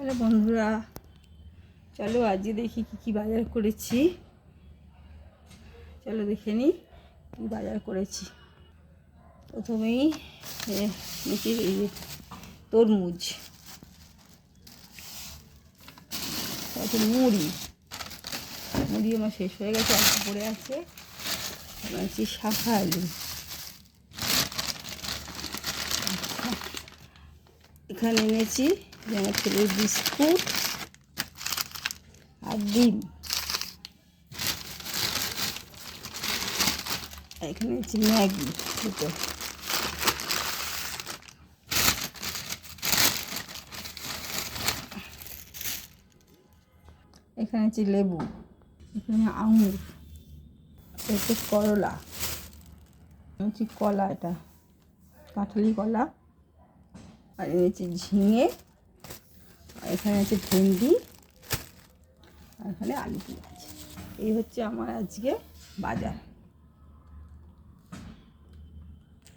Hello বন্ধুরা, চলো আজকে দেখি কি বাজার করেছি। চলো দেখে নিই কী বাজার করেছি। প্রথমেই নিচে এই যে তরমুজ, তারপর মুড়ি আমার শেষ হয়ে গেছে, অল্প পড়ে আছে। এনেছি শাখা আলু, এখানে এনেছি আমার ছেলের বিস্কুট আর ডিম। এখানে এনেছি ম্যাগি দুটো। এখানে আছে লেবু, এখানে আঙুর, এটা করলা, এনেছি কলা, এটা কাঁঠালি কলা, আর এনেছি ঝিঙে, আর এখানে আছে ভেন্ডি, আর এখানে আলু পেঁয়াজ। এই হচ্ছে আমার আজকে বাজার।